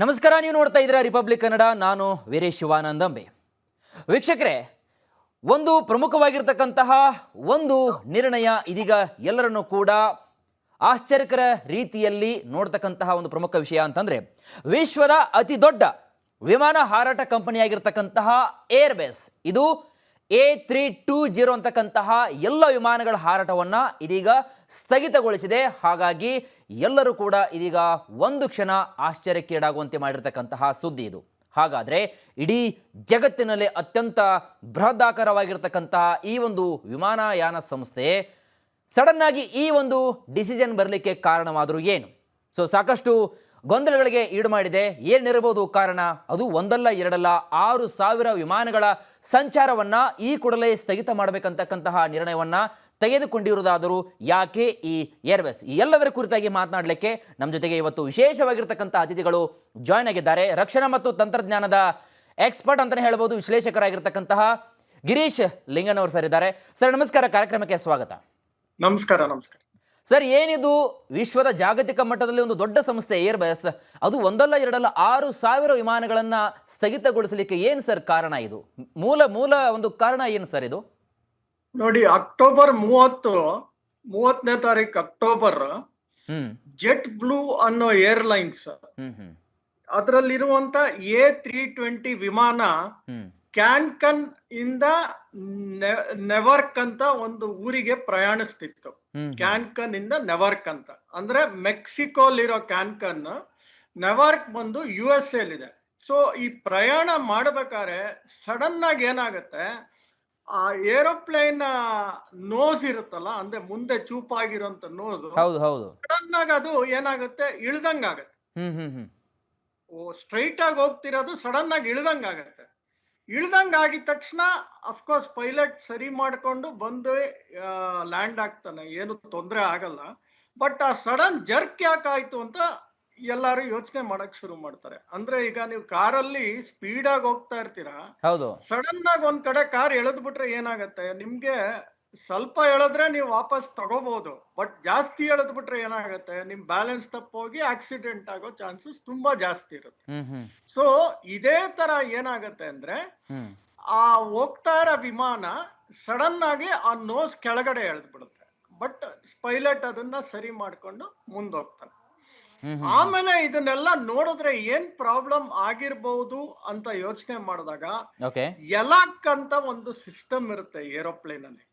ನಮಸ್ಕಾರ, ನೀವು ನೋಡ್ತಾ ಇದ್ದೀರಾ ರಿಪಬ್ಲಿಕ್ ಕನ್ನಡ. ನಾನು ವೀರೇಶ್ ಶಿವಾನಂದಂಬೆ. ವೀಕ್ಷಕರೇ, ಒಂದು ಪ್ರಮುಖವಾಗಿರ್ತಕ್ಕಂತಹ ಒಂದು ನಿರ್ಣಯ ಇದೀಗ ಎಲ್ಲರನ್ನೂ ಕೂಡ ಆಶ್ಚರ್ಯಕರ ರೀತಿಯಲ್ಲಿ ನೋಡ್ತಕ್ಕಂತಹ ಒಂದು ಪ್ರಮುಖ ವಿಷಯ ಅಂತಂದರೆ, ವಿಶ್ವದ ಅತಿ ದೊಡ್ಡ ವಿಮಾನ ಹಾರಾಟ ಕಂಪನಿಯಾಗಿರ್ತಕ್ಕಂತಹ ಏರ್ಬೇಸ್ ಇದು A320 ಅಂತಕ್ಕಂತಹ ಎಲ್ಲ ವಿಮಾನಗಳ ಹಾರಾಟವನ್ನು ಇದೀಗ ಸ್ಥಗಿತಗೊಳಿಸಿದೆ. ಹಾಗಾಗಿ ಎಲ್ಲರೂ ಕೂಡ ಇದೀಗ ಒಂದು ಕ್ಷಣ ಆಶ್ಚರ್ಯಕ್ಕೀಡಾಗುವಂತೆ ಮಾಡಿರ್ತಕ್ಕಂತಹ ಸುದ್ದಿ ಇದು. ಹಾಗಾದರೆ ಇಡೀ ಜಗತ್ತಿನಲ್ಲಿ ಅತ್ಯಂತ ಬೃಹದಾಕಾರವಾಗಿರ್ತಕ್ಕಂತಹ ಈ ಒಂದು ವಿಮಾನಯಾನ ಸಂಸ್ಥೆ ಸಡನ್ನಾಗಿ ಈ ಒಂದು ಡಿಸಿಷನ್ ಬರಲಿಕ್ಕೆ ಕಾರಣವಾದರೂ ಏನು? ಸಾಕಷ್ಟು ಗೊಂದಲಗಳಿಗೆ ಈಡು ಮಾಡಿದೆ. ಏನಿರಬಹುದು ಕಾರಣ? ಅದು ಒಂದಲ್ಲ ಎರಡಲ್ಲ 6,000 ವಿಮಾನಗಳ ಸಂಚಾರವನ್ನು ಈ ಕೂಡಲೇ ಸ್ಥಗಿತ ಮಾಡಬೇಕಂತಕ್ಕಂತಹ ನಿರ್ಣಯವನ್ನು ತೆಗೆದುಕೊಂಡಿರುವುದಾದರೂ ಯಾಕೆ ಈ ಏರ್ವೇಸ್? ಈ ಎಲ್ಲದರ ಕುರಿತಾಗಿ ಮಾತನಾಡಲಿಕ್ಕೆ ನಮ್ಮ ಜೊತೆಗೆ ಇವತ್ತು ವಿಶೇಷವಾಗಿರ್ತಕ್ಕಂಥ ಅತಿಥಿಗಳು ಜಾಯ್ನ್ ಆಗಿದ್ದಾರೆ. ರಕ್ಷಣಾ ಮತ್ತು ತಂತ್ರಜ್ಞಾನದ ಎಕ್ಸ್ಪರ್ಟ್ ಅಂತಲೇ ಹೇಳ್ಬೋದು, ವಿಶ್ಲೇಷಕರಾಗಿರ್ತಕ್ಕಂತಹ ಗಿರೀಶ್ ಲಿಂಗನವರು ಸರ್ ಇದ್ದಾರೆ. ಸರ್ ನಮಸ್ಕಾರ, ಕಾರ್ಯಕ್ರಮಕ್ಕೆ ಸ್ವಾಗತ. ನಮಸ್ಕಾರ. ನಮಸ್ಕಾರ ಸರ್. ಏನಿದು ವಿಶ್ವದ ಜಾಗತಿಕ ಮಟ್ಟದಲ್ಲಿ ಒಂದು ದೊಡ್ಡ ಸಂಸ್ಥೆ ಏರ್ಬಸ್, ಅದು ಒಂದಲ್ಲ ಎರಡಲ್ಲ 6,000 ವಿಮಾನಗಳನ್ನು ಸ್ಥಗಿತಗೊಳಿಸಲಿಕ್ಕೆ ಏನು ಸರ್ ಕಾರಣ? ಇದು ಮೂಲ ಒಂದು ಕಾರಣ ಏನು ಸರ್ ಇದು? ನೋಡಿ, ಅಕ್ಟೋಬರ್ 30ನೇ ತಾರೀಕು ಅಕ್ಟೋಬರ್ ಜೆಟ್ ಬ್ಲೂ ಅನ್ನೋ ಏರ್ಲೈನ್ಸ್ ಅದರಲ್ಲಿರುವಂತ A320 ವಿಮಾನ ಕ್ಯಾನ್ಕನ್ ಇಂದ ನೆವರ್ಕ್ ಅಂತ ಒಂದು ಊರಿಗೆ ಪ್ರಯಾಣಿಸ್ತಿತ್ತು. ಕ್ಯಾನ್ಕನ್ ಇಂದ ನೆವರ್ಕ್ ಅಂತ ಅಂದ್ರೆ ಮೆಕ್ಸಿಕೋಲಿರೋ ಕ್ಯಾನ್ಕನ್, ನೆವರ್ಕ್ ಬಂದು USA ಇದೆ. ಸೊ ಈ ಪ್ರಯಾಣ ಮಾಡ್ಬೇಕಾದ್ರೆ ಸಡನ್ ಆಗಿ ಏನಾಗುತ್ತೆ, ಆ ಏರೋಪ್ಲೇನ್ ನೋಸ್ ಇರುತ್ತಲ್ಲ, ಅಂದ್ರೆ ಮುಂದೆ ಚೂಪಾಗಿರೋಂತ ನೋಸ್, ಸಡನ್ ಆಗಿ ಅದು ಏನಾಗುತ್ತೆ, ಇಳ್ದಂಗಾಗತ್ತೆ. ಸ್ಟ್ರೈಟ್ ಆಗಿ ಹೋಗ್ತಿರೋದು ಸಡನ್ ಆಗಿ ಇಳ್ದಂಗಾಗತ್ತೆ. ಇಳ್ದಂಗಾಗಿದ ತಕ್ಷಣ ಅಫ್ಕೋರ್ಸ್ ಪೈಲಟ್ ಸರಿ ಮಾಡ್ಕೊಂಡು ಬಂದು ಲ್ಯಾಂಡ್ ಆಗ್ತಾನೆ, ಏನು ತೊಂದರೆ ಆಗಲ್ಲ. ಬಟ್ ಆ ಸಡನ್ ಜರ್ಕ್ ಯಾಕಾಯ್ತು ಅಂತ ಎಲ್ಲಾರು ಯೋಚನೆ ಮಾಡಕ್ ಶುರು ಮಾಡ್ತಾರೆ. ಅಂದ್ರೆ ಈಗ ನೀವು ಕಾರಲ್ಲಿ ಸ್ಪೀಡ್ ಆಗಿ ಹೋಗ್ತಾ ಇರ್ತೀರಾ, ಸಡನ್ ಆಗಿ ಒಂದ್ ಕಡೆ ಕಾರ್ ಎಳೆದ್ಬಿಟ್ರೆ ಏನಾಗತ್ತೆ, ನಿಮ್ಗೆ ಸ್ವಲ್ಪ ಎಳೆದ್ರೆ ನೀವು ವಾಪಸ್ ತಗೋಬಹುದು. ಬಟ್ ಜಾಸ್ತಿ ಎಳೆದ್ಬಿಟ್ರೆ ಏನಾಗತ್ತೆ, ನಿಮ್ ಬ್ಯಾಲೆನ್ಸ್ ತಪ್ಪೋಗಿ ಆಕ್ಸಿಡೆಂಟ್ ಆಗೋ ಚಾನ್ಸಸ್ ತುಂಬಾ ಜಾಸ್ತಿ ಇರುತ್ತೆ. ಸೊ ಇದೇ ತರ ಏನಾಗತ್ತೆ ಅಂದ್ರೆ, ಆ ಹೋಗ್ತಾ ಇರೋ ವಿಮಾನ ಸಡನ್ ಆಗಿ ಆ ನೋಸ್ ಕೆಳಗಡೆ ಎಳೆದ್ಬಿಡುತ್ತೆ. ಬಟ್ ಪೈಲಟ್ ಅದನ್ನ ಸರಿ ಮಾಡ್ಕೊಂಡು ಮುಂದೋಗ್ತಾನೆ. ಆಮೇಲೆ ಇದನ್ನೆಲ್ಲ ನೋಡಿದ್ರೆ ಏನ್ ಪ್ರಾಬ್ಲಮ್ ಆಗಿರ್ಬಹುದು ಅಂತ ಯೋಚನೆ ಮಾಡಿದಾಗ, ಎಲಾಕ್ ಅಂತ ಒಂದು ಸಿಸ್ಟಮ್ ಇರುತ್ತೆ ಏರೋಪ್ಲೇನ್ ಅಲ್ಲಿ.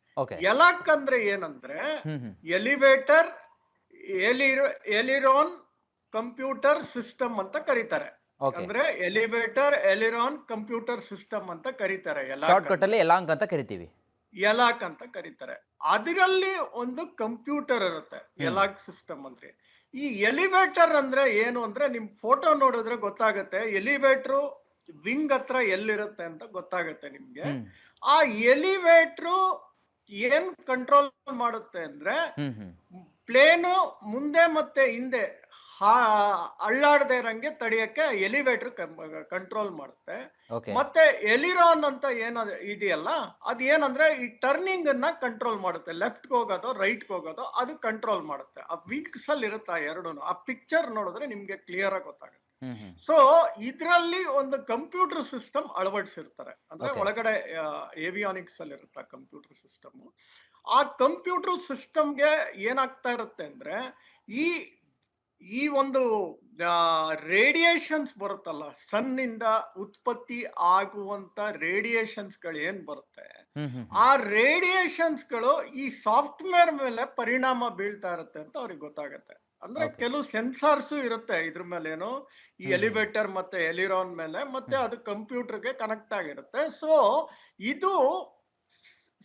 ಎಲಾಕ್ ಅಂದ್ರೆ ಏನಂದ್ರೆ ಎಲಿವೇಟರ್ ಎಲಿರೋನ್ ಕಂಪ್ಯೂಟರ್ ಸಿಸ್ಟಮ್ ಅಂತ ಕರೀತಾರೆ. ಅಂದ್ರೆ ಎಲಿವೇಟರ್ ಎಲಿರೋನ್ ಕಂಪ್ಯೂಟರ್ ಸಿಸ್ಟಮ್ ಅಂತ ಕರೀತಾರೆ. ಎಲಾಕ್ ಅಂತ ಕರಿತೀವಿ. ಎಲಾಕ್ ಅಂತ ಕರೀತಾರೆ. ಅದರಲ್ಲಿ ಒಂದು ಕಂಪ್ಯೂಟರ್ ಇರುತ್ತೆ ಎಲಾಕ್ ಸಿಸ್ಟಮ್ ಅಂದ್ರೆ. ಈ ಎಲಿವೇಟರ್ ಅಂದ್ರೆ ಏನು ಅಂದ್ರೆ, ನಿಮ್ ಫೋಟೋ ನೋಡಿದ್ರೆ ಗೊತ್ತಾಗತ್ತೆ ಎಲಿವೇಟರ್ ವಿಂಗ್ ಹತ್ರ ಎಲ್ಲಿರುತ್ತೆ ಅಂತ ಗೊತ್ತಾಗತ್ತೆ ನಿಮ್ಗೆ. ಆ ಎಲಿವೇಟರ್ ಏನ್ ಕಂಟ್ರೋಲ್ ಮಾಡುತ್ತೆ ಅಂದ್ರೆ, ಪ್ಲೇನು ಮುಂದೆ ಮತ್ತೆ ಹಿಂದೆ ಅಳ್ಳಾಡದೆ ಇರಂಗೆ ತಡೆಯಕ್ಕೆ ಎಲಿವೇಟರ್ ಕಂಟ್ರೋಲ್ ಮಾಡುತ್ತೆ. ಮತ್ತೆ ಎಲಿರಾನ್ ಅಂತ ಇದೆಯಲ್ಲ, ಅದ್ ಏನಂದ್ರೆ ಈ ಟರ್ನಿಂಗ್ ಅನ್ನ ಕಂಟ್ರೋಲ್ ಮಾಡುತ್ತೆ. ಲೆಫ್ಟ್ ಹೋಗೋದು ರೈಟ್ ಹೋಗೋದು ಅದು ಕಂಟ್ರೋಲ್ ಮಾಡುತ್ತೆ. ಆ ವಿಂಗ್ಸ್ ಅಲ್ಲಿ ಇರುತ್ತೆ ಎರಡು. ಆ ಪಿಕ್ಚರ್ ನೋಡಿದ್ರೆ ನಿಮ್ಗೆ ಕ್ಲಿಯರ್ ಆಗಿ ಗೊತ್ತಾಗುತ್ತೆ. ಸೊ ಇದ್ರಲ್ಲಿ ಒಂದು ಕಂಪ್ಯೂಟರ್ ಸಿಸ್ಟಮ್ ಅಳವಡಿಸಿರ್ತಾರೆ. ಅಂದ್ರೆ ಒಳಗಡೆ ಏವಿಯಾನಿಕ್ಸ್ ಅಲ್ಲಿ ಇರುತ್ತೆ ಕಂಪ್ಯೂಟರ್ ಸಿಸ್ಟಮ್. ಆ ಕಂಪ್ಯೂಟರ್ ಸಿಸ್ಟಮ್ಗೆ ಏನಾಗ್ತಾ ಇರುತ್ತೆ ಅಂದ್ರೆ, ಈ ಒಂದು ರೇಡಿಯೇಷನ್ಸ್ ಬರುತ್ತಲ್ಲ, ಸನ್ ಇಂದ ಉತ್ಪತ್ತಿ ಆಗುವಂತ ರೇಡಿಯೇಷನ್ಸ್ ಗಳು ಏನ್ ಬರುತ್ತೆ, ಆ ರೇಡಿಯೇಷನ್ಸ್ ಗಳು ಈ ಸಾಫ್ಟ್ವೇರ್ ಮೇಲೆ ಪರಿಣಾಮ ಬೀಳ್ತಾ ಇರುತ್ತೆ ಅಂತ ಅವ್ರಿಗೆ ಗೊತ್ತಾಗತ್ತೆ. ಅಂದ್ರೆ ಕೆಲವು ಸೆನ್ಸಾರ್ಸ್ ಇರುತ್ತೆ ಇದ್ರ ಮೇಲೆ, ಏನು ಈ ಎಲಿವೇಟರ್ ಮತ್ತೆ ಎಲಿರಾನ್ ಮೇಲೆ, ಮತ್ತೆ ಅದು ಕಂಪ್ಯೂಟರ್ಗೆ ಕನೆಕ್ಟ್ ಆಗಿರುತ್ತೆ. ಸೊ ಇದು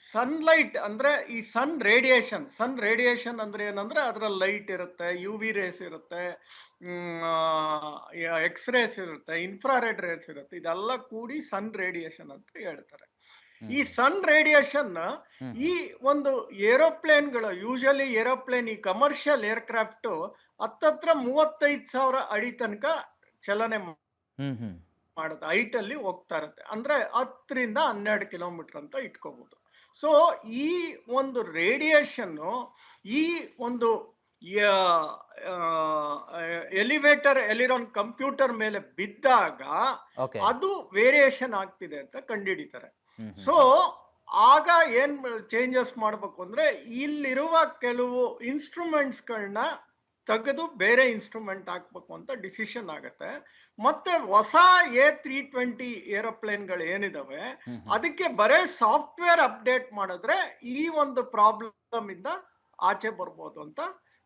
ಸನ್ಲೈಟ್ ಅಂದ್ರೆ ಈ ಸನ್ ರೇಡಿಯೇಷನ್ ಅಂದ್ರೆ ಏನಂದ್ರೆ, ಅದ್ರಲ್ಲಿ ಲೈಟ್ ಇರುತ್ತೆ, UV ರೇಸ್ ಇರುತ್ತೆ, ಎಕ್ಸ್ ರೇಸ್ ಇರುತ್ತೆ, ಇನ್ಫ್ರಾರೆಡ್ ರೇಸ್ ಇರುತ್ತೆ. ಇದೆಲ್ಲ ಕೂಡಿ ಸನ್ ರೇಡಿಯೇಷನ್ ಅಂತ ಹೇಳ್ತಾರೆ. ಈ ಸನ್ ರೇಡಿಯೇಷನ್ ಈ ಒಂದು ಏರೋಪ್ಲೇನ್ಗಳು, ಯೂಶಲಿ ಏರೋಪ್ಲೇನ್, ಈ ಕಮರ್ಷಿಯಲ್ ಏರ್ಕ್ರಾಫ್ಟ್ ಹತ್ತತ್ರ 35,000 ಅಡಿ ತನಕ ಚಲನೆ ಮಾಡುತ್ತೆ, ಹೈಟ್ ಅಲ್ಲಿ ಹೋಗ್ತಾ ಇರುತ್ತೆ. ಅಂದ್ರೆ 10 ರಿಂದ 12 ಕಿಲೋಮೀಟರ್ ಅಂತ ಇಟ್ಕೋಬಹುದು. ಸೊ ಈ ಒಂದು ರೇಡಿಯೇಷನ್ ಈ ಒಂದು ಎಲಿವೇಟರ್ ಎಲಿರಾನ್ ಕಂಪ್ಯೂಟರ್ ಮೇಲೆ ಬಿದ್ದಾಗ ಓಕೆ. ಅದು ವೇರಿಯೇಷನ್ ಆಗ್ತಿದೆ ಅಂತ ಕಂಡುಹಿಡಿತಾರೆ. ಹ್ಮ್ ಹ್ಮ್ ಸೊ ಆಗ ಏನ್ ಚೇಂಜಸ್ ಮಾಡ್ಬೇಕು ಅಂದ್ರೆ ಇಲ್ಲಿರುವ ಕೆಲವು ಇನ್ಸ್ಟ್ರೂಮೆಂಟ್ಸ್ಗಳನ್ನ ತೆಗೆದು ಬೇರೆ ಇನ್ಸ್ಟ್ರೂಮೆಂಟ್ ಹಾಕ್ಬೇಕು ಅಂತ ಡಿಸಿಷನ್ ಆಗತ್ತೆ. ಮತ್ತೆ ಹೊಸ A320 ಏರೋಪ್ಲೇನ್ಗಳು ಏನಿದಾವೆ ಹ್ಮ್ ಅದಕ್ಕೆ ಬರೇ ಸಾಫ್ಟ್ವೇರ್ ಅಪ್ಡೇಟ್ ಮಾಡಿದ್ರೆ ಈ ಒಂದು ಪ್ರಾಬ್ಲಮ್ ಇಂದ ಆಚೆ ಬರ್ಬೋದು ಅಂತ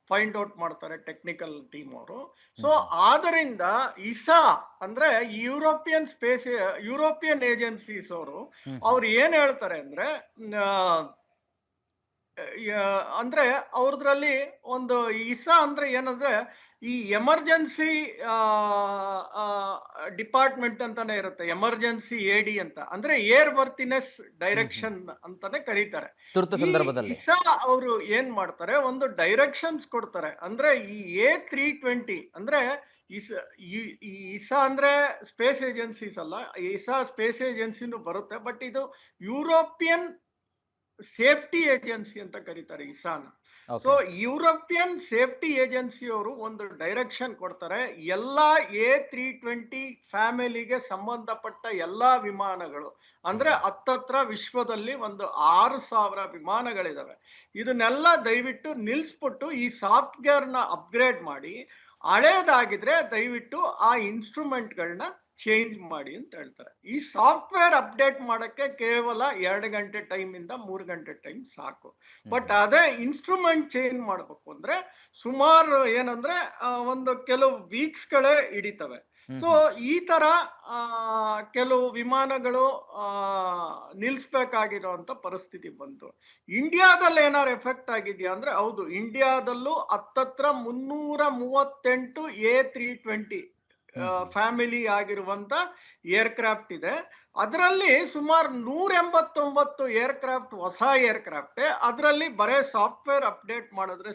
ಫೈಂಡ್ ಔಟ್ ಮಾಡ್ತಾರೆ ಟೆಕ್ನಿಕಲ್ ಟೀಮ್ ಅವರು. ಸೊ ಆದ್ದರಿಂದ ಇಸಾ ಅಂದ್ರೆ ಯುರೋಪಿಯನ್ ಏಜೆನ್ಸೀಸ್ ಅವರು ಅವ್ರು ಏನ್ ಹೇಳ್ತಾರೆ ಅಂದ್ರೆ ಆ, ಅಂದ್ರೆ ಅವ್ರದ್ರಲ್ಲಿ ಒಂದು ಇಸಾ ಅಂದ್ರೆ ಏನಂದ್ರೆ ಈ ಎಮರ್ಜೆನ್ಸಿ ಡಿಪಾರ್ಟ್ಮೆಂಟ್ ಅಂತಾನೆ ಇರುತ್ತೆ, ಎಮರ್ಜೆನ್ಸಿ AD ಅಂತ, ಅಂದ್ರೆ ಏರ್ ವರ್ತಿನೆಸ್ ಡೈರೆಕ್ಷನ್ ಅಂತಾನೆ ಕರೀತಾರೆ. ತುರ್ತು ಈ ಸಂದರ್ಭದಲ್ಲಿ. ಇಸಾ ಅವರು ಏನ್ ಮಾಡ್ತಾರೆ, ಒಂದು ಡೈರೆಕ್ಷನ್ಸ್ ಕೊಡ್ತಾರೆ. ಅಂದ್ರೆ ಈ A320 ಅಂದ್ರೆ ಈ ಇಸಾ ಅಂದ್ರೆ ಸ್ಪೇಸ್ ಏಜೆನ್ಸೀಸ್ ಅಲ್ಲ, ಇಸಾ ಸ್ಪೇಸ್ ಏಜೆನ್ಸಿನೂ ಬರುತ್ತೆ, ಬಟ್ ಇದು ಯುರೋಪಿಯನ್ ಸೇಫ್ಟಿ ಏಜೆನ್ಸಿ ಅಂತ ಕರೀತಾರೆ ಇಸಾನ. So okay. European safety agency ಅವರು ಒಂದು ಡೈರೆಕ್ಷನ್ ಕೊಡ್ತಾರೆ. ಎಲ್ಲಾ A320 ಫ್ಯಾಮಿಲಿಗೆ ಸಂಬಂಧಪಟ್ಟ ಎಲ್ಲಾ ವಿಮಾನಗಳು, ಅಂದ್ರೆ ಹತ್ತತ್ರ ವಿಶ್ವದಲ್ಲಿ ಒಂದು 6,000 ವಿಮಾನಗಳಿದಾವೆ, ಇದನ್ನೆಲ್ಲ ದಯವಿಟ್ಟು ನಿಲ್ಸ್ಬಿಟ್ಟು ಈ ಸಾಫ್ಟ್ವೇರ್ನ ಅಪ್ಗ್ರೇಡ್ ಮಾಡಿ, ಹಳೇದಾಗಿದ್ರೆ ದಯವಿಟ್ಟು ಆ ಇನ್ಸ್ಟ್ರೂಮೆಂಟ್ಗಳನ್ನ ಚೇಂಜ್ ಮಾಡಿ ಅಂತ ಹೇಳ್ತಾರೆ. ಈ ಸಾಫ್ಟ್ವೇರ್ ಅಪ್ಡೇಟ್ ಮಾಡಕ್ಕೆ ಕೇವಲ 2 ಗಂಟೆ ಟೈಮ್ ಇಂದ 3 ಗಂಟೆ ಟೈಮ್ ಸಾಕು. ಬಟ್ ಅದೇ ಇನ್ಸ್ಟ್ರೂಮೆಂಟ್ ಚೇಂಜ್ ಮಾಡಬೇಕು ಅಂದ್ರೆ ಸುಮಾರು ಏನಂದ್ರೆ ಒಂದು ಕೆಲವು ವೀಕ್ಸ್ಗಳೇ ಹಿಡಿತವೆ. ಸೊ ಈ ತರ ಕೆಲವು ವಿಮಾನಗಳು ನಿಲ್ಸ್ಬೇಕಾಗಿರೋಂಥ ಪರಿಸ್ಥಿತಿ ಬಂತು. ಇಂಡಿಯಾದಲ್ಲಿ ಏನಾರು ಎಫೆಕ್ಟ್ ಆಗಿದೆಯಾ ಅಂದ್ರೆ ಹೌದು, ಇಂಡಿಯಾದಲ್ಲೂ ಹತ್ತತ್ರ 338 A320 ಫ್ಯಾಮಿಲಿ ಆಗಿರುವಂತ ಏರ್ಕ್ರಾಫ್ಟ್ ಇದೆ. ಅದರಲ್ಲಿ ಸುಮಾರು 189 ಏರ್ಕ್ರಾಫ್ಟ್ ಹೊಸ ಏರ್ಕ್ರಾಫ್ಟ್. ಅದರಲ್ಲಿ ಬರೇ ಸಾಫ್ಟ್ವೇರ್ ಅಪ್ಡೇಟ್ ಮಾಡಿದ್ರೆ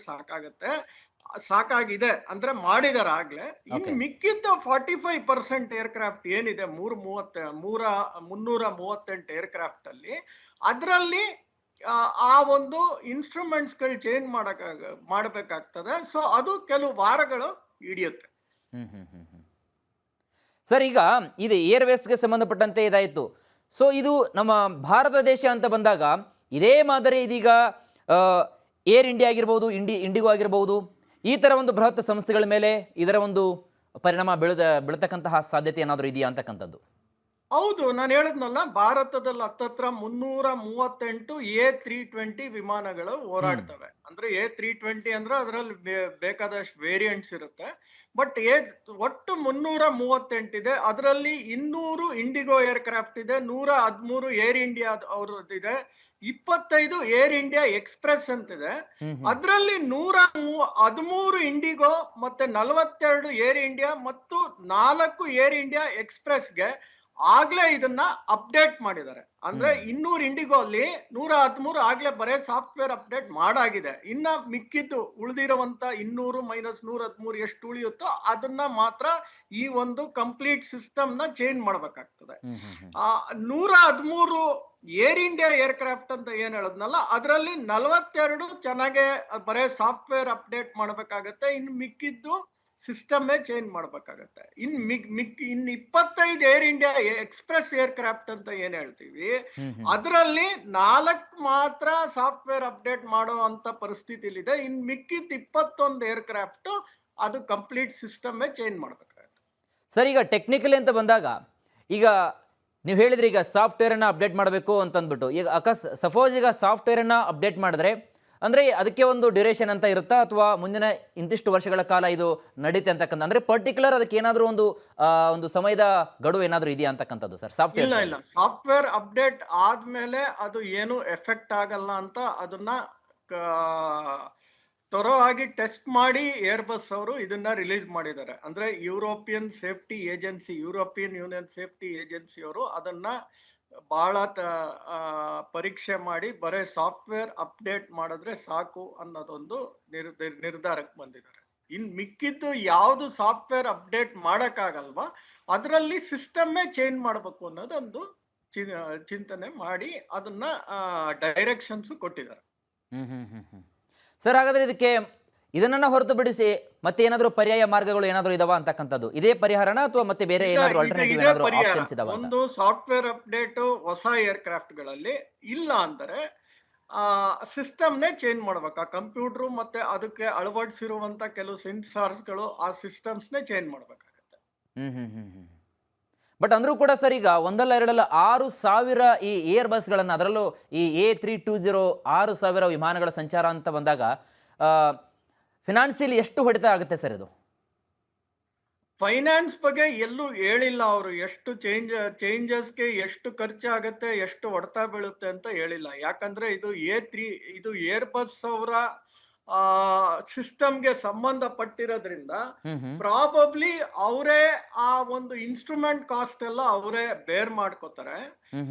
ಸಾಕಾಗಿದೆ ಅಂದ್ರೆ ಮಾಡಿದಾರೆ ಆಗ್ಲೇ. ಇನ್ನು Okay. ಮಿಕ್ಕಿದ್ದ 45% ಏರ್ಕ್ರಾಫ್ಟ್ ಏನಿದೆ, 338 ಏರ್ಕ್ರಾಫ್ಟ್ ಅಲ್ಲಿ, ಅದರಲ್ಲಿ ಆ ಒಂದು ಇನ್ಸ್ಟ್ರೂಮೆಂಟ್ಸ್ಗಳು ಚೇಂಜ್ ಮಾಡಬೇಕಾಗ್ತದೆ. ಸೊ ಅದು ಕೆಲವು ವಾರಗಳು ಹಿಡಿಯುತ್ತೆ. ಹ್ಮ್ ಹ್ಮ್ ಹ್ಮ್ ಹ್ಮ್. ಸರ್, ಈಗ ಇದು ಏರ್ವೇಸ್ಗೆ ಸಂಬಂಧಪಟ್ಟಂತೆ ಇದಾಯಿತು. ಸೊ ಇದು ನಮ್ಮ ಭಾರತ ದೇಶ ಅಂತ ಬಂದಾಗ ಇದೇ ಮಾದರಿ ಇದೀಗ ಏರ್ ಇಂಡಿಯಾ ಆಗಿರ್ಬೋದು, ಇಂಡಿಗೋ ಆಗಿರ್ಬೋದು, ಈ ಥರ ಒಂದು ಬೃಹತ್ ಸಂಸ್ಥೆಗಳ ಮೇಲೆ ಇದರ ಒಂದು ಪರಿಣಾಮ ಬೀಳತಕ್ಕಂತಹ ಸಾಧ್ಯತೆ ಏನಾದರೂ ಇದೆಯಾ ಅಂತಕ್ಕಂಥದ್ದು? ಹೌದು, ನಾನು ಹೇಳಿದ್ನಲ್ಲ, ಭಾರತದಲ್ಲಿ ಹತ್ತತ್ರ 338 A320 ವಿಮಾನಗಳು ಹೋರಾಡ್ತವೆ. ಅಂದ್ರೆ A320 ಅಂದ್ರೆ ಅದರಲ್ಲಿ ಬೇಕಾದಷ್ಟು ವೇರಿಯಂಟ್ಸ್ ಇರುತ್ತೆ. ಬಟ್ ಒಟ್ಟು 338 ಇದೆ. ಅದರಲ್ಲಿ 200 ಇಂಡಿಗೋ ಏರ್ಕ್ರಾಫ್ಟ್ ಇದೆ, 113 ಏರ್ ಇಂಡಿಯಾ ಅವ್ರದ್ದಿದೆ, 25 ಏರ್ ಇಂಡಿಯಾ ಎಕ್ಸ್ಪ್ರೆಸ್ ಅಂತಿದೆ. ಅದರಲ್ಲಿ 113 ಇಂಡಿಗೋ ಮತ್ತೆ 42 ಏರ್ ಇಂಡಿಯಾ ಮತ್ತು 4 ಏರ್ ಇಂಡಿಯಾ ಎಕ್ಸ್ಪ್ರೆಸ್ಗೆ ಆಗ್ಲೇ ಇದನ್ನ ಅಪ್ಡೇಟ್ ಮಾಡಿದ್ದಾರೆ. ಅಂದ್ರೆ 200 ಇಂಡಿಗೋ ಅಲ್ಲಿ 113 ಆಗ್ಲೇ ಬರೇ ಸಾಫ್ಟ್ವೇರ್ ಅಪ್ಡೇಟ್ ಮಾಡಾಗಿದೆ. ಇನ್ನ ಮಿಕ್ಕಿದ್ದು ಉಳಿದಿರುವಂತ 200 ಮೈನಸ್ 113 ಎಷ್ಟು ಉಳಿಯುತ್ತೋ ಅದನ್ನ ಮಾತ್ರ ಈ ಒಂದು ಕಂಪ್ಲೀಟ್ ಸಿಸ್ಟಮ್ ನ ಚೇಂಜ್ ಮಾಡ್ಬೇಕಾಗ್ತದೆ. 113 ಏರ್ ಇಂಡಿಯಾ ಏರ್ಕ್ರಾಫ್ಟ್ ಅಂತ ಏನ್ ಹೇಳದ್ನಲ್ಲ, ಅದರಲ್ಲಿ 42 ಚೆನ್ನಾಗೆ ಬರೇ ಸಾಫ್ಟ್ವೇರ್ ಅಪ್ಡೇಟ್ ಮಾಡ್ಬೇಕಾಗತ್ತೆ. ಇನ್ನು ಮಿಕ್ಕಿದ್ದು ಸಿಸ್ಟಮೇ ಚೇಂಜ್ ಮಾಡ್ಬೇಕಾಗತ್ತೆ. ಇನ್ನು 25 ಏರ್ ಇಂಡಿಯಾ ಎಕ್ಸ್ಪ್ರೆಸ್ ಏರ್ಕ್ರಾಫ್ಟ್ ಅಂತ ಏನ್ ಹೇಳ್ತೀವಿ, ಅದರಲ್ಲಿ 4 ಮಾತ್ರ ಸಾಫ್ಟ್ವೇರ್ ಅಪ್ಡೇಟ್ ಮಾಡೋ ಅಂತ ಪರಿಸ್ಥಿತಿಲಿದೆ. ಇನ್ನು ಮಿಕ್ಕಿದ 21 ಏರ್ಕ್ರಾಫ್ಟ್ ಅದು ಕಂಪ್ಲೀಟ್ ಸಿಸ್ಟಮೇ ಚೇಂಜ್ ಮಾಡ್ಬೇಕಾಗತ್ತೆ. ಸರ್, ಈಗ ಟೆಕ್ನಿಕಲಿ ಅಂತ ಬಂದಾಗ, ಈಗ ನೀವು ಹೇಳಿದ್ರಿ ಈಗ ಸಾಫ್ಟ್ವೇರನ್ನು ಅಪ್ಡೇಟ್ ಮಾಡಬೇಕು ಅಂತಂದ್ಬಿಟ್ಟು, ಈಗ ಸಪೋಸ್ ಈಗ ಸಾಫ್ಟ್ವೇರನ್ನು ಅಪ್ಡೇಟ್ ಮಾಡಿದ್ರೆ ಅಂದರೆ ಅದಕ್ಕೆ ಒಂದು ಡ್ಯೂರೇಷನ್ ಅಂತ ಇರುತ್ತಾ, ಅಥವಾ ಮುಂದಿನ ಇಂತಿಷ್ಟು ವರ್ಷಗಳ ಕಾಲ ಇದು ನಡೀತೆ ಅಂತಕ್ಕಂಥ, ಅಂದರೆ ಪರ್ಟಿಕ್ಯುಲರ್ ಅದಕ್ಕೆ ಏನಾದರೂ ಒಂದು ಸಮಯದ ಗಡುವು ಏನಾದರೂ ಇದೆಯಾ ಅಂತಕ್ಕಂಥದ್ದು ಸರ್ ಸಾಫ್ಟ್ವೇರ್? ಇಲ್ಲ, ಸಾಫ್ಟ್ವೇರ್ ಅಪ್ಡೇಟ್ ಆದ್ಮೇಲೆ ಅದು ಏನು ಎಫೆಕ್ಟ್ ಆಗಲ್ಲ ಅಂತ ಅದನ್ನ ಥರೋ ಆಗಿ ಟೆಸ್ಟ್ ಮಾಡಿ ಏರ್ಬಸ್ ಅವರು ಇದನ್ನ ರಿಲೀಸ್ ಮಾಡಿದ್ದಾರೆ. ಅಂದ್ರೆ ಯುರೋಪಿಯನ್ ಯೂನಿಯನ್ ಸೇಫ್ಟಿ ಏಜೆನ್ಸಿ ಅವರು ಅದನ್ನ ಬಹಳ ಪರೀಕ್ಷೆ ಮಾಡಿ ಬರೇ ಸಾಫ್ಟ್ವೇರ್ ಅಪ್ಡೇಟ್ ಮಾಡಿದ್ರೆ ಸಾಕು ಅನ್ನೋದೊಂದು ನಿರ್ಧಾರಕ್ಕೆ ಬಂದಿದ್ದಾರೆ. ಇನ್ನು ಮಿಕ್ಕಿದ್ದು ಯಾವುದು ಸಾಫ್ಟ್ವೇರ್ ಅಪ್ಡೇಟ್ ಮಾಡೋಕ್ಕಾಗಲ್ವಾ ಅದರಲ್ಲಿ ಸಿಸ್ಟಮ್ಮೇ ಚೇಂಜ್ ಮಾಡಬೇಕು ಅನ್ನೋದೊಂದು ಚಿಂತನೆ ಮಾಡಿ ಅದನ್ನ ಡೈರೆಕ್ಷನ್ಸ್ ಕೊಟ್ಟಿದ್ದಾರೆ. ಸರ್, ಹಾಗಾದರೆ ಇದಕ್ಕೆ ಇದನ್ನ ಹೊರತುಪಡಿಸಿ ಮತ್ತೆ ಏನಾದರೂ ಪರ್ಯಾಯ ಮಾರ್ಗಗಳು ಏನಾದರೂ ಇದಾವ ಅಂತಕ್ಕಂಥದ್ದು, ಇದೇ ಪರಿಹಾರನ ಅಥವಾ ಮತ್ತೆ ಬೇರೆ ಏನಾದರೂ ಆಲ್ಟರ್ನೇಟಿವ್ ಇದೇ ಏನಾದರೂ ಪರಿಹಾರ. ಆಪ್ಷನ್ಸ್ ಇದಾವ ಅಂತ? ಒಂದು ಸಾಫ್ಟ್ವೇರ್ ಅಪ್ಡೇಟ್ ಹೊಸ ಏರ್ಕ್ರಾಫ್ಟ್ ಗಳಲ್ಲಿ ಇಲ್ಲ ಅಂದರೆ ಸಿಸ್ಟಮ್ನೇ ಚೇಂಜ್ ಮಾಡ್ಬೇಕು. ಆ ಕಂಪ್ಯೂಟರ್ ಮತ್ತೆ ಅದಕ್ಕೆ ಅಳವಡಿಸಿರುವಂತ ಕೆಲವು ಸೆನ್ಸಾರ್ಸ್ಗಳು ಆ ಸಿಸ್ಟಮ್ಸ್ನೇ ಚೇಂಜ್ ಮಾಡ್ಬೇಕಾಗತ್ತೆ. ಬಟ್ ಅಂದ್ರೂ ಕೂಡ ಸರ್, ಈಗ ಒಂದಲ್ಲ ಎರಡಲ್ಲ 6,000 ಈ ಏರ್ ಬಸ್ಗಳನ್ನು, ಅದರಲ್ಲೂ ಈ A320 6,000 ವಿಮಾನಗಳ ಸಂಚಾರ ಅಂತ ಬಂದಾಗ ಫಿನಾನ್ಸಿಯಲಿ ಎಷ್ಟು ಹೊಡೆತ ಆಗುತ್ತೆ ಸರ್ ಇದು? ಫೈನಾನ್ಸ್ ಬಗ್ಗೆ ಎಲ್ಲೂ ಹೇಳಿಲ್ಲ ಅವರು. ಎಷ್ಟು ಚೇಂಜಸ್ಗೆ ಎಷ್ಟು ಖರ್ಚಾಗತ್ತೆ, ಎಷ್ಟು ಹೊಡೆತ ಬೀಳುತ್ತೆ ಅಂತ ಹೇಳಿಲ್ಲ. ಯಾಕಂದ್ರೆ ಇದು ಇದು ಏರ್ಬಸ್ ಅವರ ಸಿಸ್ಟಮ್ಗೆ ಸಂಬಂಧಪಟ್ಟಿರೋದ್ರಿಂದ ಪ್ರಾಬಬ್ಲಿ ಅವರೇ ಆ ಒಂದು ಇನ್ಸ್ಟ್ರೂಮೆಂಟ್ ಕಾಸ್ಟ್ ಎಲ್ಲ ಅವರೇ ಬೇರ್ ಮಾಡ್ಕೋತಾರೆ.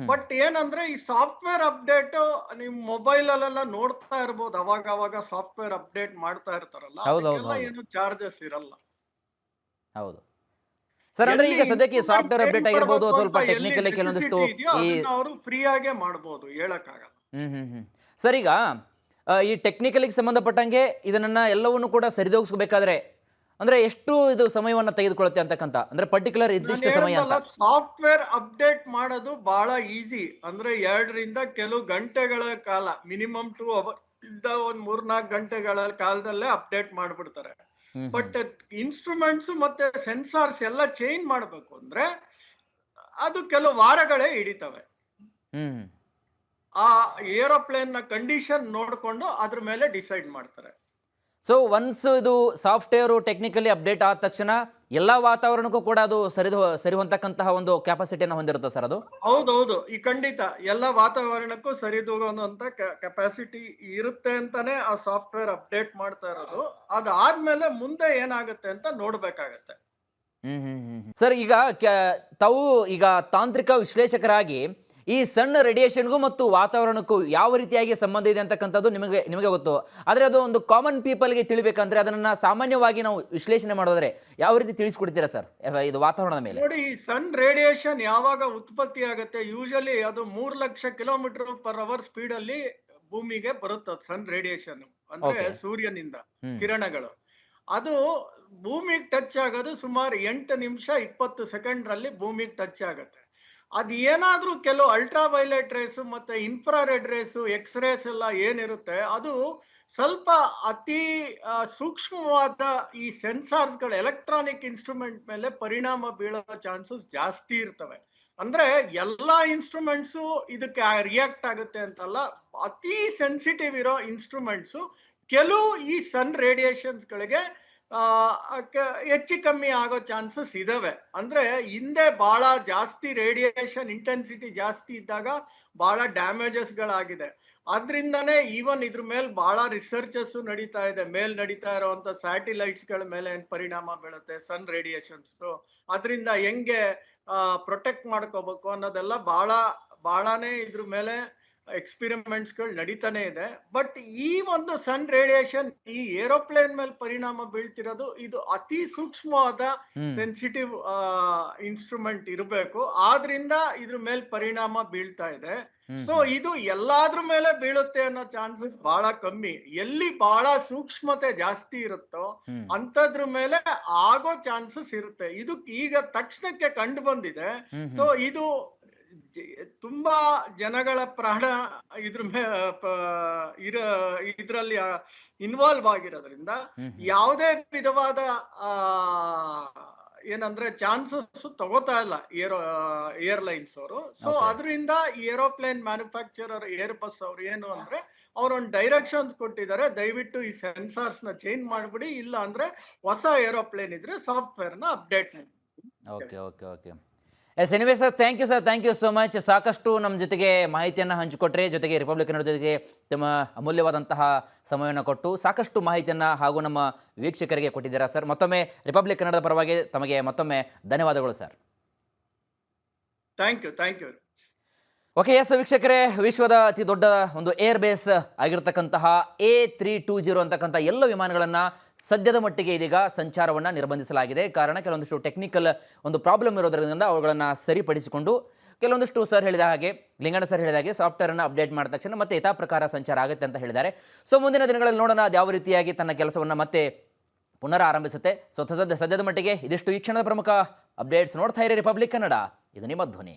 ಬಟ್ ಏನಂದ್ರೆ ಈ ಸಾಫ್ಟ್ವೇರ್ ಅಪ್ಡೇಟ್ ನೀವು ಮೊಬೈಲ್ ಅಲ್ಲೆಲ್ಲ ನೋಡ್ತಾ ಇರ್ಬೋದು, ಅವಾಗ ಸಾಫ್ಟ್ವೇರ್ ಅಪ್ಡೇಟ್ ಮಾಡ್ತಾ ಇರ್ತಾರಲ್ಲ, ಅದಕ್ಕೆಲ್ಲ ಏನು ಚಾರ್ಜಸ್ ಇರಲ್ಲ. ಹೌದು ಸರ್, ಅಂದ್ರೆ ಈಗ ಸದ್ಯಕ್ಕೆ ಸಾಫ್ಟ್ವೇರ್ ಅಪ್ಡೇಟ್ ಆಗಿರ್ಬೋದು, ಸ್ವಲ್ಪ ಟೆಕ್ನಿಕಲಿ ಕೆಲವೊಂದಿಷ್ಟು ಅವರು ಫ್ರೀ ಆಗೇ ಮಾಡಬಹುದು, ಹೇಳಕ್ಕಾಗಲ್ಲ. ಸರ್, ಈಗ ಈ ಟೆಕ್ನಿಕಲಿಗೆ ಸಂಬಂಧಪಟ್ಟಂಗೆ ಇದನ್ನ ಎಲ್ಲವನ್ನು ಕೂಡ ಸರಿದೂಗಿಸಬೇಕಾದ್ರೆ ಅಂದ್ರೆ ಎಷ್ಟು ಇದು ಸಮಯವನ್ನು ತೆಗೆದುಕೊಳ್ಳುತ್ತೆ ಅಂತಕ್ಕಂಥ, ಅಂದ್ರೆ ಪರ್ಟಿಕ್ಯುಲರ್ ನಿರ್ದಿಷ್ಟ ಸಮಯ ಅಂತ? ಸಾಫ್ಟ್ವೇರ್ ಅಪ್ಡೇಟ್ ಮಾಡೋದು ಬಹಳ ಈಸಿ. ಅಂದ್ರೆ 2 ರಿಂದ ಕೆಲವು ಗಂಟೆಗಳ ಕಾಲ, ಮಿನಿಮಮ್ 2 ಅವರ್ ಇಂದ 3-4 ಗಂಟೆಗಳ ಕಾಲದಲ್ಲೇ ಅಪ್ಡೇಟ್ ಮಾಡ್ಬಿಡ್ತಾರೆ. ಬಟ್ ಇನ್ಸ್ಟ್ರೂಮೆಂಟ್ಸ್ ಮತ್ತೆ ಸೆನ್ಸಾರ್ಸ್ ಎಲ್ಲ ಚೇಂಜ್ ಮಾಡಬೇಕು ಅಂದ್ರೆ ಅದು ಕೆಲವು ವಾರಗಳೇ ಹಿಡಿತವೆ. ಆ ಏರೋಪ್ಲೇನ್ ನ ಕಂಡೀಷನ್ ನೋಡ್ಕೊಂಡು ಅದ್ರ ಮೇಲೆ ಡಿಸೈಡ್ ಮಾಡ್ತಾರೆ. ಸೊ ಒನ್ಸ್ ಇದು ಸಾಫ್ಟ್ವೇರ್ ಟೆಕ್ನಿಕಲಿ ಅಪ್ಡೇಟ್ ಆದ ತಕ್ಷಣ ಎಲ್ಲಾ ವಾತಾವರಣಕ್ಕೂ ಕೂಡ ಅದು ಸರಿಹೊಂದಕ್ಕಂತಹ ಒಂದು ಕೆಪಾಸಿಟಿಯನ್ನು ಹೊಂದಿರುತ್ತೆ ಸರ್ ಅದು? ಹೌದೌದು, ಈ ಖಂಡಿತ ಎಲ್ಲ ವಾತಾವರಣಕ್ಕೂ ಸರಿದೂಗುವಂತ ಕೆಪಾಸಿಟಿ ಇರುತ್ತೆ ಅಂತಾನೆ ಆ ಸಾಫ್ಟ್ವೇರ್ ಅಪ್ಡೇಟ್ ಮಾಡ್ತಾ ಇರೋದು. ಅದಾದ್ಮೇಲೆ ಮುಂದೆ ಏನಾಗುತ್ತೆ ಅಂತ ನೋಡ್ಬೇಕಾಗತ್ತೆ. ಸರ್, ಈಗ ತಾವು ಈಗ ತಾಂತ್ರಿಕ ವಿಶ್ಲೇಷಕರಾಗಿ ಈ ಸಣ್ಣ ರೇಡಿಯೇಷನ್ಗೂ ಮತ್ತು ವಾತಾವರಣಕ್ಕೂ ಯಾವ ರೀತಿಯಾಗಿ ಸಂಬಂಧ ಇದೆ ಅಂತಕ್ಕಂಥದ್ದು ನಿಮಗೆ ಗೊತ್ತು. ಆದರೆ ಅದು ಒಂದು ಕಾಮನ್ ಪೀಪಲ್ಗೆ ತಿಳಿಬೇಕಂದ್ರೆ ಅದನ್ನ ಸಾಮಾನ್ಯವಾಗಿ ನಾವು ವಿಶ್ಲೇಷಣೆ ಮಾಡೋದ್ರೆ ಯಾವ ರೀತಿ ತಿಳಿಸ್ಕೊಡ್ತೀರಾ ಸರ್ ಇದು ವಾತಾವರಣದ ಮೇಲೆ? ನೋಡಿ, ಸನ್ ರೇಡಿಯೇಷನ್ ಯಾವಾಗ ಉತ್ಪತ್ತಿ ಆಗುತ್ತೆ, ಯೂಶಲಿ ಅದು 3 ಲಕ್ಷ km/h ಸ್ಪೀಡ್ ಅಲ್ಲಿ ಭೂಮಿಗೆ ಬರುತ್ತೆ. ಸನ್ ರೇಡಿಯೇಷನ್ ಅಂದ್ರೆ ಸೂರ್ಯನಿಂದ ಕಿರಣಗಳು. ಅದು ಭೂಮಿಗೆ ಟಚ್ ಆಗೋದು ಸುಮಾರು 8 ನಿಮಿಷ 20 ಸೆಕೆಂಡ್ ರಲ್ಲಿ ಭೂಮಿಗೆ ಟಚ್ ಆಗುತ್ತೆ. ಅದು ಏನಾದ್ರೂ ಕೆಲವು ಅಲ್ಟ್ರಾ ವೈಲೆಟ್ ರೇಸ್ ಮತ್ತೆ ಇನ್ಫ್ರಾರೆಡ್ ರೇಸ್, ಎಕ್ಸ್ರೇಸ್ ಎಲ್ಲ ಏನಿರುತ್ತೆ, ಅದು ಸ್ವಲ್ಪ ಅತಿ ಸೂಕ್ಷ್ಮವಾದ ಈ ಸೆನ್ಸಾರ್ಸ್ಗಳು, ಎಲೆಕ್ಟ್ರಾನಿಕ್ ಇನ್ಸ್ಟ್ರೂಮೆಂಟ್ ಮೇಲೆ ಪರಿಣಾಮ ಬೀಳೋ ಚಾನ್ಸಸ್ ಜಾಸ್ತಿ ಇರ್ತವೆ. ಅಂದ್ರೆ ಎಲ್ಲಾ ಇನ್ಸ್ಟ್ರೂಮೆಂಟ್ಸು ಇದಕ್ಕೆ ರಿಯಾಕ್ಟ್ ಆಗುತ್ತೆ ಅಂತಲ್ಲ, ಅತಿ ಸೆನ್ಸಿಟಿವ್ ಇರೋ ಇನ್ಸ್ಟ್ರೂಮೆಂಟ್ಸು ಕೆಲವು ಈ ಸನ್ ರೇಡಿಯೇಷನ್ಸ್ಗಳಿಗೆ ಹೆಚ್ಚು ಕಮ್ಮಿ ಆಗೋ ಚಾನ್ಸಸ್ ಇದಾವೆ. ಅಂದ್ರೆ ಹಿಂದೆ ಬಹಳ ಜಾಸ್ತಿ ರೇಡಿಯೇಷನ್ ಇಂಟೆನ್ಸಿಟಿ ಜಾಸ್ತಿ ಇದ್ದಾಗ ಬಹಳ ಡ್ಯಾಮೇಜಸ್ ಗಳಾಗಿದೆ. ಆದ್ರಿಂದಾನೇ ಈವನ್ ಇದ್ರ ಮೇಲೆ ಬಹಳ ರಿಸರ್ಚಸ್ ನಡೀತಾ ಇದೆ. ನಡೀತಾ ಇರುವಂತ ಸ್ಯಾಟಿಲೈಟ್ಸ್ ಗಳ ಮೇಲೆ ಏನ್ ಪರಿಣಾಮ ಬೀಳುತ್ತೆ ಸನ್ ರೇಡಿಯೇಷನ್ಸ್, ಅದರಿಂದ ಹೆಂಗೆ ಪ್ರೊಟೆಕ್ಟ್ ಮಾಡ್ಕೋಬೇಕು ಅನ್ನೋದೆಲ್ಲ ಬಹಳನೇ ಇದ್ರ ಮೇಲೆ ಎಕ್ಸ್ಪಿರಿಮೆಂಟ್ಸ್ ಗಳು ನಡೀತಾನೆ ಇದೆ. ಬಟ್ ಈ ಒಂದು ಸನ್ ರೇಡಿಯೇಷನ್ ಈ ಏರೋಪ್ಲೇನ್ ಮೇಲೆ ಪರಿಣಾಮ ಬೀಳ್ತಿರೋದು, ಇದು ಅತಿ ಸೂಕ್ಷ್ಮವಾದ ಸೆನ್ಸಿಟಿವ್ ಇನ್ಸ್ಟ್ರೂಮೆಂಟ್ ಇರಬೇಕು. ಆದ್ರಿಂದ ಇದ್ರ ಮೇಲೆ ಪರಿಣಾಮ ಬೀಳ್ತಾ ಇದೆ. ಸೊ ಇದು ಎಲ್ಲಾದ್ರ ಮೇಲೆ ಬೀಳುತ್ತೆ ಅನ್ನೋ ಚಾನ್ಸಸ್ ಬಹಳ ಕಮ್ಮಿ. ಎಲ್ಲಿ ಬಹಳ ಸೂಕ್ಷ್ಮತೆ ಜಾಸ್ತಿ ಇರುತ್ತೋ ಅಂತದ್ರ ಮೇಲೆ ಆಗೋ ಚಾನ್ಸಸ್ ಇರುತ್ತೆ. ಇದು ಈಗ ತಕ್ಷಣಕ್ಕೆ ಕಂಡು ಬಂದಿದೆ. ಸೊ ಇದು ತುಂಬಾ ಜನಗಳ ಪ್ರಾಣ ಇದ್ರಲ್ಲಿ ಇನ್ವಾಲ್ವ್ ಆಗಿರೋದ್ರಿಂದ ಯಾವುದೇ ವಿಧವಾದ ಏನಂದ್ರೆ ಚಾನ್ಸಸ್ ತಗೋತಾ ಇಲ್ಲ ಏರ್ಲೈನ್ಸ್ ಅವರು. ಸೊ ಅದರಿಂದ ಏರೋಪ್ಲೇನ್ ಮ್ಯಾನುಫ್ಯಾಕ್ಚರರ್ ಏರ್ಬಸ್ ಅವ್ರು ಏನು ಅಂದ್ರೆ ಅವ್ರೊಂದು ಡೈರೆಕ್ಷನ್ಸ್ ಕೊಟ್ಟಿದ್ದಾರೆ, ದಯವಿಟ್ಟು ಈ ಸೆನ್ಸಾರ್ಸ್ ನ ಚೇಂಜ್ ಮಾಡ್ಬಿಡಿ, ಇಲ್ಲ ಅಂದ್ರೆ ಹೊಸ ಏರೋಪ್ಲೇನ್ ಇದ್ರೆ ಸಾಫ್ಟ್ವೇರ್ ನ ಅಪ್ಡೇಟ್ ಮಾಡಿ. Okay okay okay yes, anyway sir, thank you so much. ಸಾಕಷ್ಟು ನಮ್ಮ ಜೊತೆಗೆ ಮಾಹಿತಿಯನ್ನು ಹಂಚಿಕೊಟ್ರೆ, ಜೊತೆಗೆ ರಿಪಬ್ಲಿಕ್ ಕನ್ನಡ ಜೊತೆಗೆ ತಮ್ಮ ಅಮೂಲ್ಯವಾದಂತಹ ಸಮಯವನ್ನು ಕೊಟ್ಟು ಸಾಕಷ್ಟು ಮಾಹಿತಿಯನ್ನು ಹಾಗೂ ನಮ್ಮ ವೀಕ್ಷಕರಿಗೆ ಕೊಟ್ಟಿದ್ದೀರಾ ಸರ್. ಮತ್ತೊಮ್ಮೆ ರಿಪಬ್ಲಿಕ್ ಕನ್ನಡದ ಪರವಾಗಿ ತಮಗೆ ಮತ್ತೊಮ್ಮೆ ಧನ್ಯವಾದಗಳು sir. Thank you. Okay, yes ವೀಕ್ಷಕರೇ, ವಿಶ್ವದ ಅತಿ ದೊಡ್ಡ ಒಂದು ಏರ್ ಬೇಸ್ ಆಗಿರ್ತಕ್ಕಂತಹ A320 ಅಂತಕ್ಕಂಥ ಎಲ್ಲ ವಿಮಾನಗಳನ್ನು ಸದ್ಯದ ಮಟ್ಟಿಗೆ ಇದೀಗ ಸಂಚಾರವನ್ನು ನಿರ್ಬಂಧಿಸಲಾಗಿದೆ. ಕಾರಣ ಕೆಲವೊಂದಿಷ್ಟು ಟೆಕ್ನಿಕಲ್ ಒಂದು ಪ್ರಾಬ್ಲಮ್ ಇರೋದರಿಂದ ಅವುಗಳನ್ನು ಸರಿಪಡಿಸಿಕೊಂಡು ಕೆಲವೊಂದಿಷ್ಟು ಸರ್ ಹೇಳಿದ ಹಾಗೆ, ಲಿಂಗಣ್ಣ ಸರ್ ಹೇಳಿದ ಹಾಗೆ ಸಾಫ್ಟ್ವೇರನ್ನು ಅಪ್ಡೇಟ್ ಮಾಡಿದ ತಕ್ಷಣ ಮತ್ತೆ ಯಥಾ ಪ್ರಕಾರ ಸಂಚಾರ ಆಗುತ್ತೆ ಅಂತ ಹೇಳಿದ್ದಾರೆ. ಸೊ ಮುಂದಿನ ದಿನಗಳಲ್ಲಿ ನೋಡೋಣ ಅದು ಯಾವ ರೀತಿಯಾಗಿ ತನ್ನ ಕೆಲಸವನ್ನು ಮತ್ತೆ ಪುನರ್ ಆರಂಭಿಸುತ್ತೆ. ಸೊ ಸದ್ಯದ ಮಟ್ಟಿಗೆ ಇದಿಷ್ಟು ಈ ಕ್ಷಣದ ಪ್ರಮುಖ ಅಪ್ಡೇಟ್ಸ್. ನೋಡ್ತಾ ಇರಿ ರಿಪಬ್ಲಿಕ್ ಕನ್ನಡ, ಇದು ನಿಮ್ಮ ಧ್ವನಿ.